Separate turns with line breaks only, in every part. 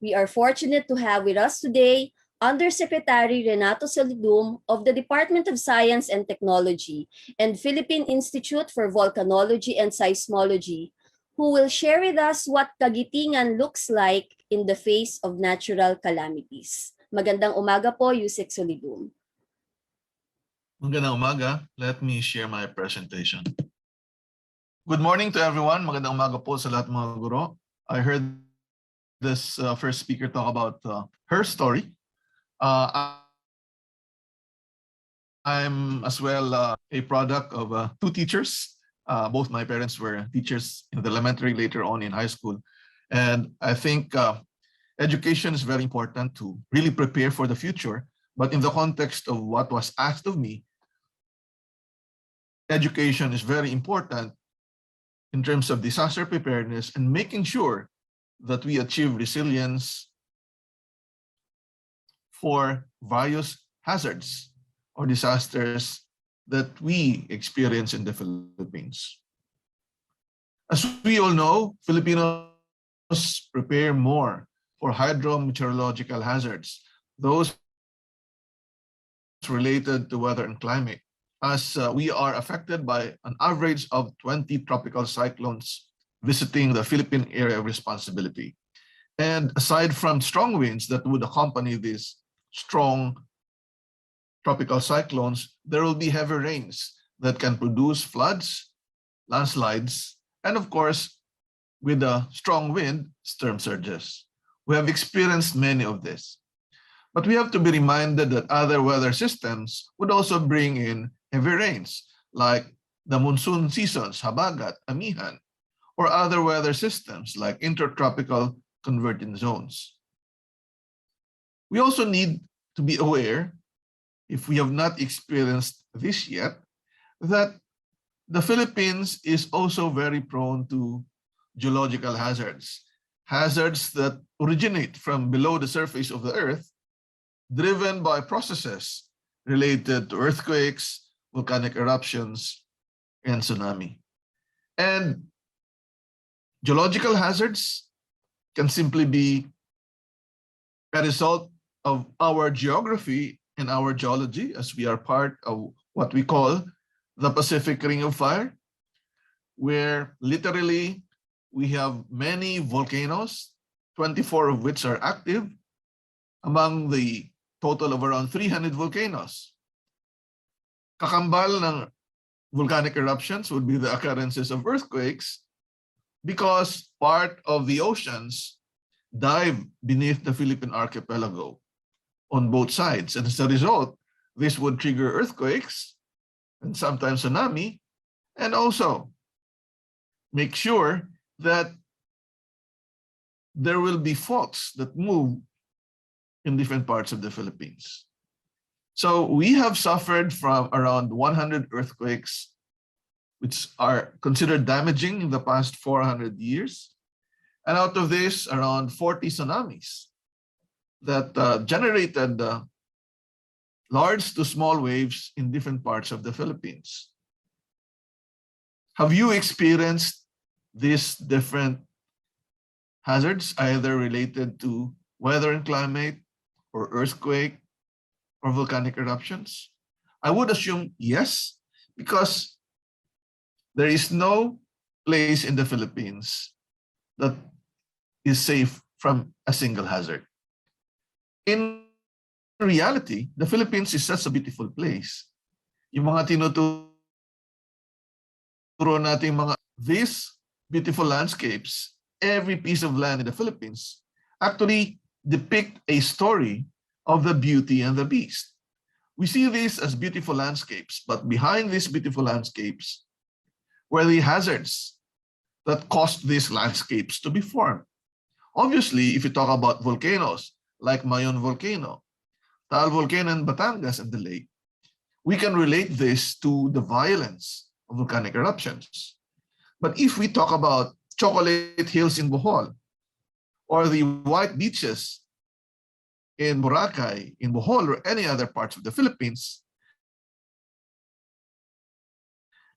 We are fortunate to have with us today Undersecretary Renato Solidum of the Department of Science and Technology and Philippine Institute for Volcanology and Seismology, who will share with us what Kagitingan looks like in the face of natural calamities. Magandang umaga po, Yusek Solidum.
Magandang umaga. Let me share my presentation. Good morning to everyone. Magandang umaga po sa lahat mga guro. I heard this first speaker talk about her story. I'm as well a product of two teachers. Both my parents were teachers in the elementary, later on in high school. And I think education is very important to really prepare for the future. But in the context of what was asked of me, education is very important in terms of disaster preparedness and making sure that we achieve resilience for various hazards or disasters that we experience in the Philippines. As we all know, Filipinos prepare more for hydrometeorological hazards, those related to weather and climate, as we are affected by an average of 20 tropical cyclones visiting the Philippine area of responsibility. And aside from strong winds that would accompany these strong tropical cyclones, there will be heavy rains that can produce floods, landslides, and of course, with a strong wind, storm surges. We have experienced many of this. But we have to be reminded that other weather systems would also bring in heavy rains, like the monsoon seasons, habagat, amihan, or other weather systems like intertropical convergence zones. We also need to be aware, if we have not experienced this yet, that the Philippines is also very prone to geological hazards, hazards that originate from below the surface of the earth, driven by processes related to earthquakes, volcanic eruptions, and tsunami. And geological hazards can simply be a result of our geography and our geology, as we are part of what we call the Pacific Ring of Fire, where literally we have many volcanoes, 24 of which are active, among the total of around 300 volcanoes. Kakambal ng volcanic eruptions would be the occurrences of earthquakes, because part of the oceans dive beneath the Philippine archipelago on both sides. And as a result, this would trigger earthquakes and sometimes tsunami, and also make sure that there will be faults that move in different parts of the Philippines. So we have suffered from around 100 earthquakes, which are considered damaging in the past 400 years. And out of this, around 40 tsunamis that generated large to small waves in different parts of the Philippines. Have you experienced these different hazards, either related to weather and climate, or earthquake, or volcanic eruptions? I would assume yes, because there is no place in the Philippines that is safe from a single hazard. In reality, the Philippines is such a beautiful place. Yung mga tinuturo natin these beautiful landscapes, every piece of land in the Philippines actually depict a story of the beauty and the beast. We see this as beautiful landscapes, but behind these beautiful landscapes were the hazards that caused these landscapes to be formed. Obviously, if you talk about volcanoes, like Mayon Volcano, Taal Volcano in Batangas and the lake, we can relate this to the violence of volcanic eruptions. But if we talk about Chocolate Hills in Bohol, or the white beaches in Boracay, in Bohol, or any other parts of the Philippines,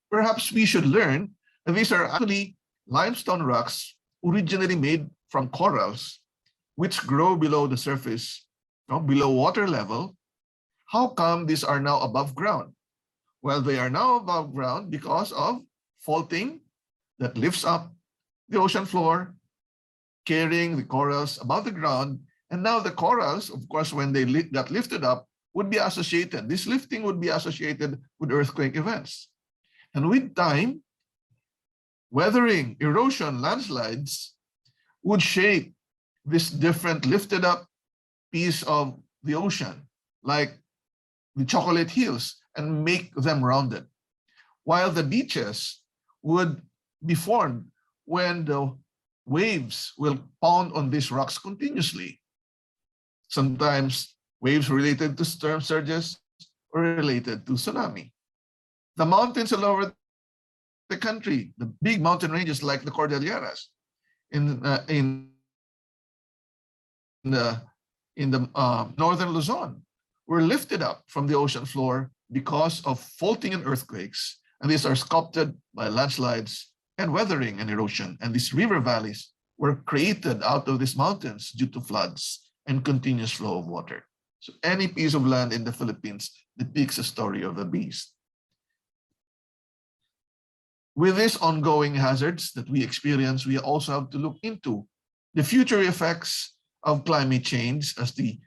perhaps we should learn that these are actually limestone rocks originally made from corals, which grow below the surface, below water level, how come these are now above ground? Well, they are now above ground because of faulting that lifts up the ocean floor, carrying the corals above the ground. And now the corals, of course, when they got lifted up, would be associated. This lifting would be associated with earthquake events. And with time, weathering, erosion, landslides would shape this different lifted up piece of the ocean, like the chocolate hills, and make them rounded. While the beaches would be formed when the waves will pound on these rocks continuously. Sometimes waves related to storm surges or related to tsunami. The mountains all over the country, the big mountain ranges like the Cordilleras in the northern Luzon were lifted up from the ocean floor because of faulting and earthquakes, and these are sculpted by landslides and weathering and erosion. And these river valleys were created out of these mountains due to floods and continuous flow of water. So any piece of land in the Philippines depicts a story of the beast. With these ongoing hazards that we experience, we also have to look into the future effects of climate change as the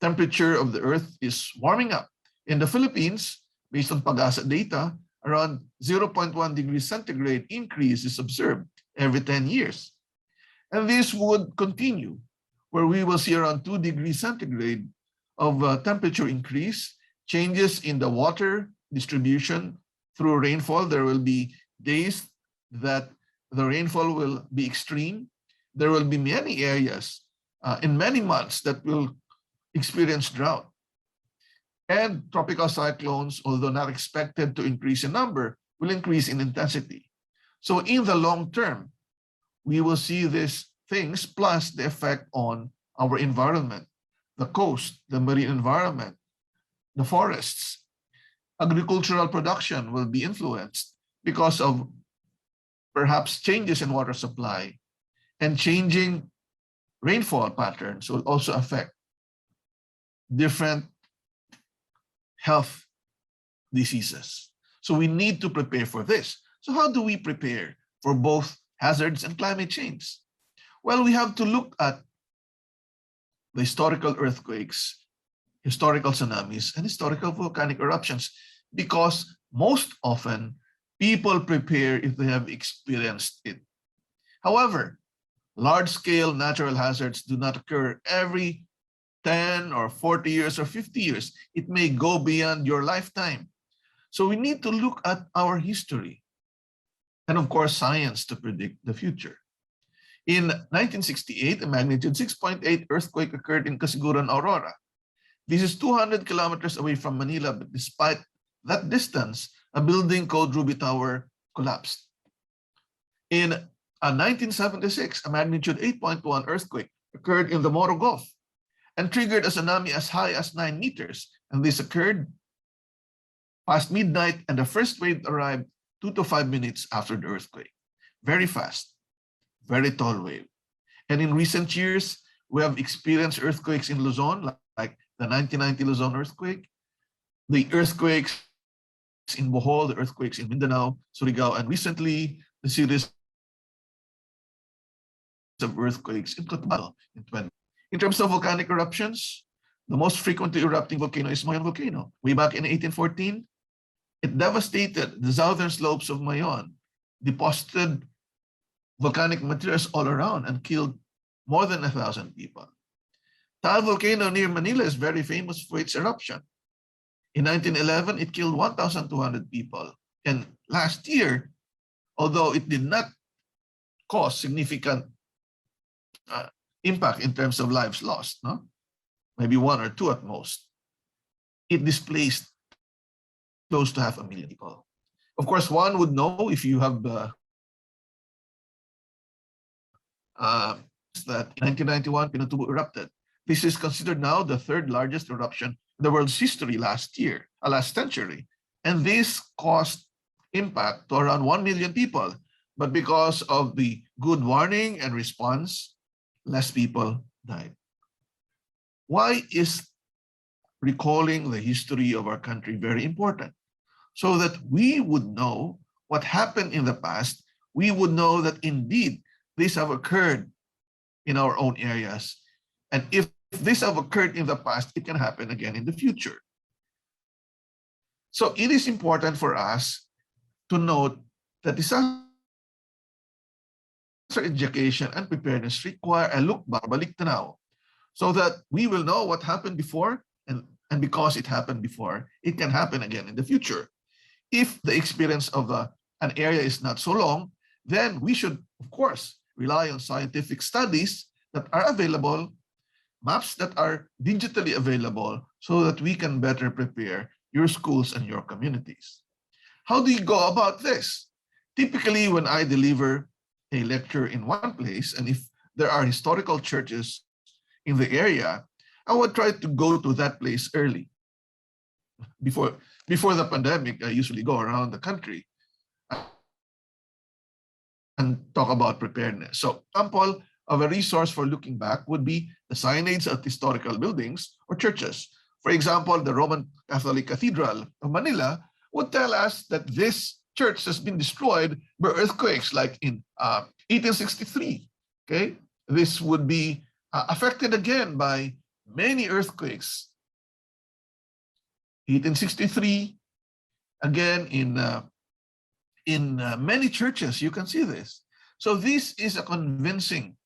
temperature of the earth is warming up. In the Philippines, based on PAGASA data, around 0.1 degrees centigrade increase is observed every 10 years. And this would continue, where we will see around 2 degrees centigrade of temperature increase, changes in the water distribution through rainfall. There will be days that the rainfall will be extreme. There will be many areas in many months that will experience drought. And tropical cyclones, although not expected to increase in number, will increase in intensity. So in the long term, we will see these things plus the effect on our environment, the coast, the marine environment, the forests. Agricultural production will be influenced because of perhaps changes in water supply, and changing rainfall patterns will also affect different health diseases. So we need to prepare for this. So how do we prepare for both hazards and climate change? Well, we have to look at the historical earthquakes, historical tsunamis, and historical volcanic eruptions, because most often people prepare if they have experienced it. However, large-scale natural hazards do not occur every 10 or 40 years or 50 years. It may go beyond your lifetime. So we need to look at our history and, of course, science to predict the future. In 1968, a magnitude 6.8 earthquake occurred in Casiguran, Aurora. This is 200 kilometers away from Manila, but despite that distance, a building called Ruby Tower collapsed. In 1976, a magnitude 8.1 earthquake occurred in the Moro Gulf and triggered a tsunami as high as 9 meters. And this occurred past midnight, and the first wave arrived 2 to 5 minutes after the earthquake. Very fast, very tall wave. And in recent years, we have experienced earthquakes in Luzon, like the 1990 Luzon earthquake, the earthquakes in Bohol, the earthquakes in Mindanao, Surigao, and recently the series of earthquakes in Cotabato in 20. In terms of volcanic eruptions, the most frequently erupting volcano is Mayon volcano. Way back in 1814, it devastated the southern slopes of Mayon, deposited volcanic materials all around, and killed more than 1,000 people. Taal volcano near Manila is very famous for its eruption. In 1911, it killed 1,200 people. And last year, although it did not cause significant impact in terms of lives lost, maybe 1 or 2 at most, it displaced close to 500,000 people. Of course, one would know if you have that in 1991, Pinatubo erupted. This is considered now the 3rd largest eruption in the world's history last century. And this caused impact to around 1 million people. But because of the good warning and response, less people died. Why is recalling the history of our country very important? So that we would know what happened in the past, we would know that indeed these have occurred in our own areas. And if this have occurred in the past, it can happen again in the future. So it is important for us to note that disaster education and preparedness require a look back, balik tanaw, so that we will know what happened before, and because it happened before, it can happen again in the future. If the experience of an area is not so long, then we should, of course, rely on scientific studies that are available, maps that are digitally available, so that we can better prepare your schools and your communities. How do you go about this? Typically, when I deliver a lecture in one place, and if there are historical churches in the area, I would try to go to that place early. Before the pandemic, I usually go around the country and talk about preparedness. So, example of a resource for looking back would be the signage at historical buildings or churches. For example, the Roman Catholic Cathedral of Manila would tell us that this church has been destroyed by earthquakes, like in 1863. Okay, this would be affected again by many earthquakes. 1863, again in many churches, you can see this. So this is a convincing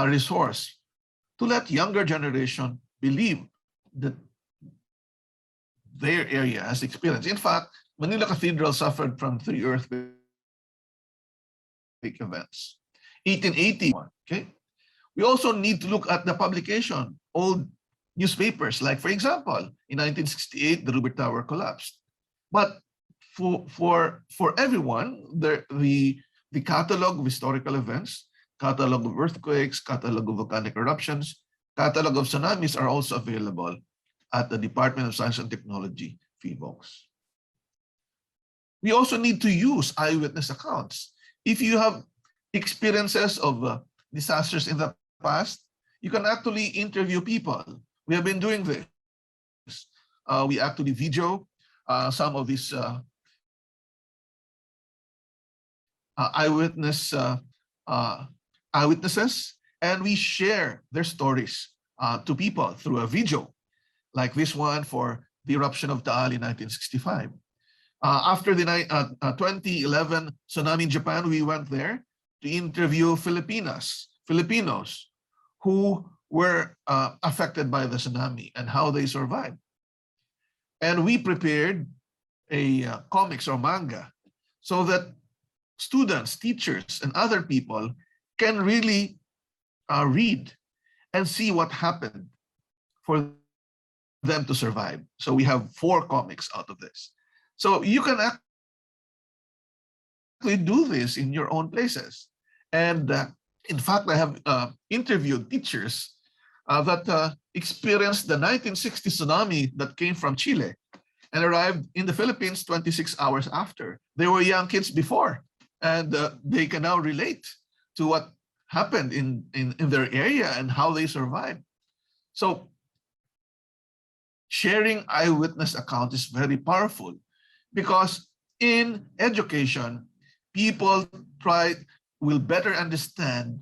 resource to let younger generation believe that their area has experienced. In fact, Manila Cathedral suffered from 3 earthquake events. 1881, okay? We also need to look at the publication, old newspapers, like for example, in 1968, the Rubert Tower collapsed. But for everyone, the catalog of historical events, catalog of earthquakes, catalog of volcanic eruptions, catalog of tsunamis are also available at the Department of Science and Technology, PHIVOLCS. We also need to use eyewitness accounts. If you have experiences of disasters in the past, you can actually interview people. We have been doing this. We actually video some of these eyewitnesses, and we share their stories to people through a video, like this one for the eruption of Taal in 1965. After the 2011 tsunami in Japan, we went there to interview Filipinos who were affected by the tsunami and how they survived. And we prepared a comics or manga so that students, teachers, and other people can really read and see what happened for them to survive. So we have 4 comics out of this. So you can actually do this in your own places. And in fact, I have interviewed teachers that experienced the 1960 tsunami that came from Chile and arrived in the Philippines 26 hours after. They were young kids before, and they can now relate to what happened in their area and how they survived. So sharing eyewitness account is very powerful, because in education, people will better understand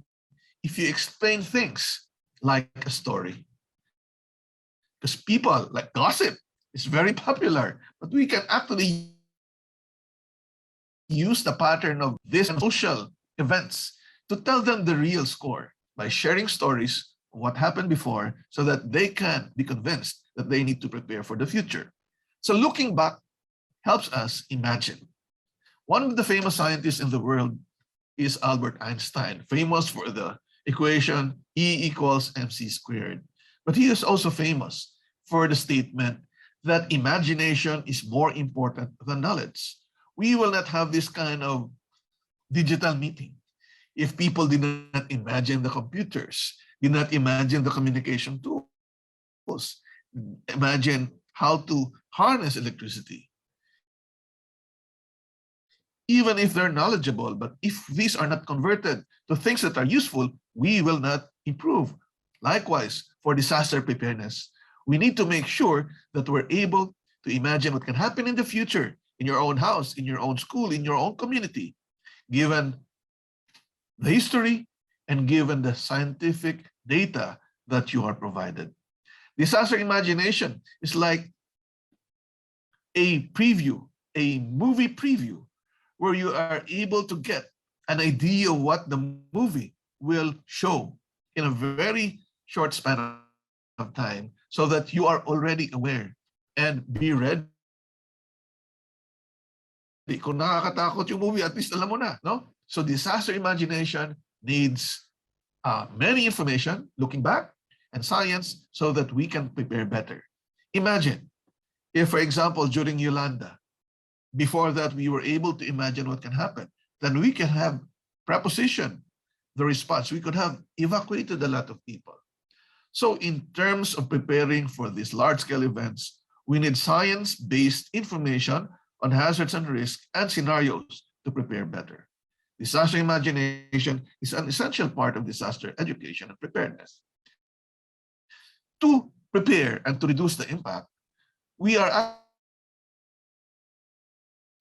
if you explain things like a story. Because people like gossip is very popular, but we can actually use the pattern of this social events to tell them the real score by sharing stories of what happened before, so that they can be convinced that they need to prepare for the future. So looking back helps us imagine. One of the famous scientists in the world is Albert Einstein, famous for the equation E = mc². But he is also famous for the statement that imagination is more important than knowledge. We will not have this kind of digital meeting if people did not imagine the computers, did not imagine the communication tools, imagine how to harness electricity. Even if they're knowledgeable, but if these are not converted to things that are useful, we will not improve. Likewise, for disaster preparedness, we need to make sure that we're able to imagine what can happen in the future in your own house, in your own school, in your own community, given the history and given the scientific data that you are provided. Disaster imagination is like a preview, a movie preview, where you are able to get an idea of what the movie will show in a very short span of time, so that you are already aware and be ready. Kung nakakatakot yung movie, at least alam mo na, no? So disaster imagination needs many information, looking back, and science, so that we can prepare better. Imagine if, for example, during Yolanda, before that we were able to imagine what can happen, then we can have preposition the response. We could have evacuated a lot of people. So in terms of preparing for these large-scale events, we need science-based information on hazards and risks and scenarios to prepare better. Disaster imagination is an essential part of disaster education and preparedness. To prepare and to reduce the impact, we are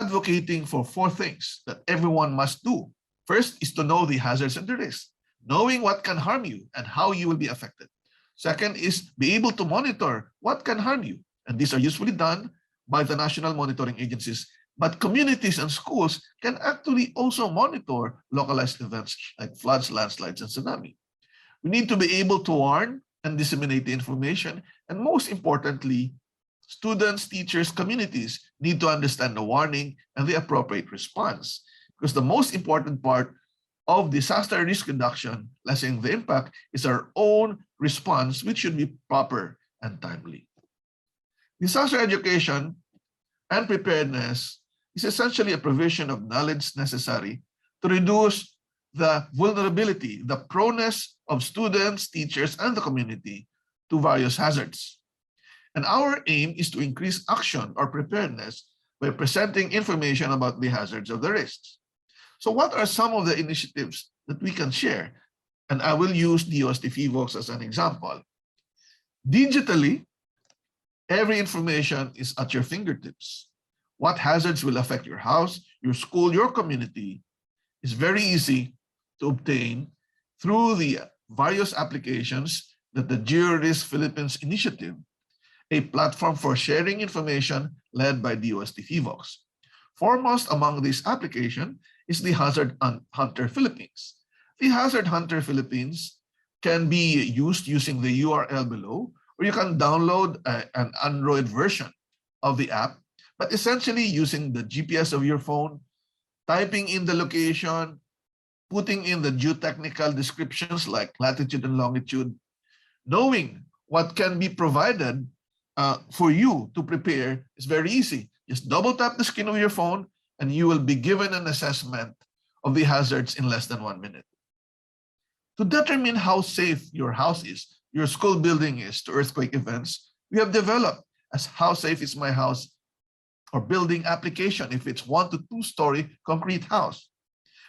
advocating for 4 things that everyone must do. First is to know the hazards and the risks, knowing what can harm you and how you will be affected. Second is be able to monitor what can harm you. And these are usually done by the national monitoring agencies. But communities and schools can actually also monitor localized events like floods, landslides, and tsunami. We need to be able to warn and disseminate the information. And most importantly, students, teachers, communities need to understand the warning and the appropriate response. Because the most important part of disaster risk reduction, lessening the impact, is our own response, which should be proper and timely. Disaster education and preparedness is essentially a provision of knowledge necessary to reduce the vulnerability, the proneness of students, teachers, and the community to various hazards. And our aim is to increase action or preparedness by presenting information about the hazards of the risks. So what are some of the initiatives that we can share? And I will use DOST-PHIVOLCS as an example. Digitally, every information is at your fingertips. What hazards will affect your house, your school, your community is very easy to obtain through the various applications that the GeoRisk Philippines initiative, a platform for sharing information led by DOST-PHIVOLCS. Foremost among these applications is the Hazard Hunter Philippines. The Hazard Hunter Philippines can be used using the URL below, or you can download an Android version of the app, but essentially using the GPS of your phone, typing in the location, putting in the geotechnical descriptions like latitude and longitude, knowing what can be provided for you to prepare is very easy. Just double tap the screen of your phone and you will be given an assessment of the hazards in less than 1 minute. To determine how safe your house is, your school building is to earthquake events, we have developed as How Safe Is My House or building application if it's 1 to 2 story concrete house.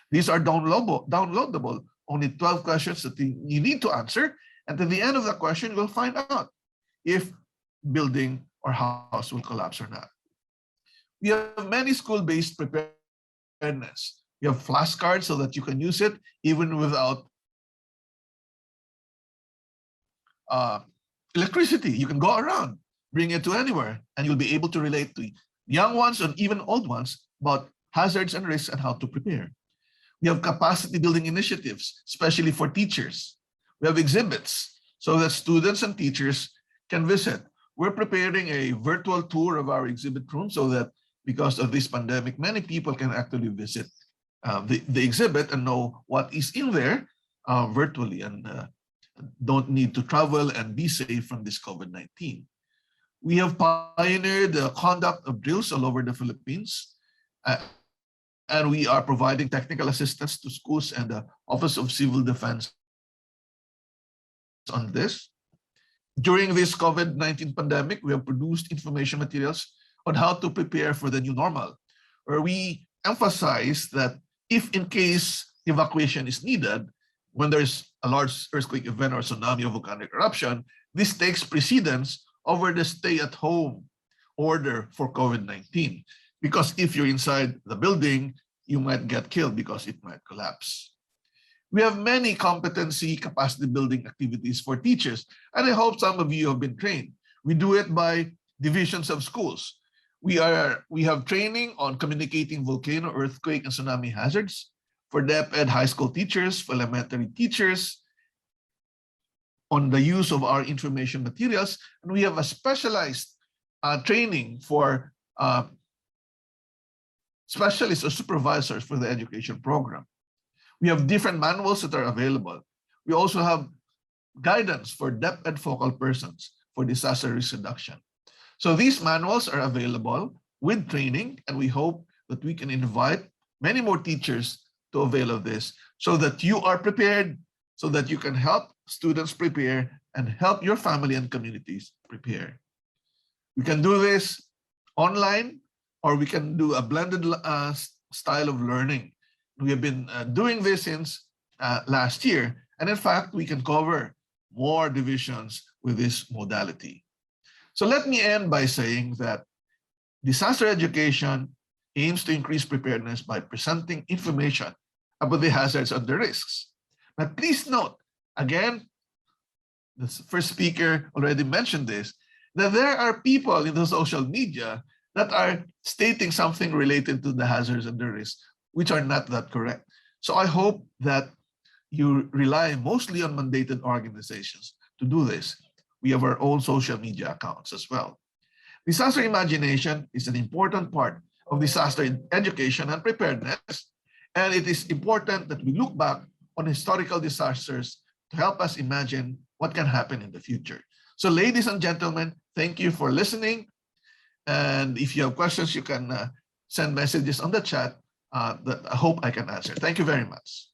These are downloadable, only 12 questions that you need to answer. And at the end of the question, you'll find out if building or house will collapse or not. We have many school-based preparedness. We have flashcards so that you can use it even without electricity. You can go around, bring it to anywhere, and you'll be able to relate to young ones and even old ones about hazards and risks and how to prepare. We have capacity building initiatives, especially for teachers. We have exhibits so that students and teachers can visit. We're preparing a virtual tour of our exhibit room so that because of this pandemic, many people can actually visit the exhibit and know what is in there virtually and don't need to travel and be safe from this COVID-19. We have pioneered the conduct of drills all over the Philippines. And we are providing technical assistance to schools and the Office of Civil Defense on this. During this COVID-19 pandemic, we have produced information materials on how to prepare for the new normal, where we emphasize that if in case evacuation is needed, when there's a large earthquake event or tsunami or volcanic eruption, this takes precedence over the stay-at-home order for COVID-19. Because if you're inside the building, you might get killed because it might collapse. We have many competency capacity building activities for teachers, and I hope some of you have been trained. We do it by divisions of schools. We have training on communicating volcano, earthquake, and tsunami hazards for DepEd high school teachers, for elementary teachers, on the use of our information materials, and we have a specialized training for specialists or supervisors for the education program. We have different manuals that are available. We also have guidance for DepEd focal persons for disaster risk reduction. So these manuals are available with training, and we hope that we can invite many more teachers to avail of this so that you are prepared, so that you can help students prepare and help your family and communities prepare. We can do this online, or we can do a blended style of learning. We have been doing this since last year, and in fact, we can cover more divisions with this modality. So let me end by saying that disaster education aims to increase preparedness by presenting information about the hazards and the risks. But please note, again, the first speaker already mentioned this, that there are people in the social media that are stating something related to the hazards and the risks, which are not that correct. So I hope that you rely mostly on mandated organizations to do this. We have our own social media accounts as well. Disaster imagination is an important part of disaster education and preparedness, and it is important that we look back on historical disasters to help us imagine what can happen in the future. So ladies and gentlemen, thank you for listening. And if you have questions, you can send messages on the chat that I hope I can answer. Thank you very much.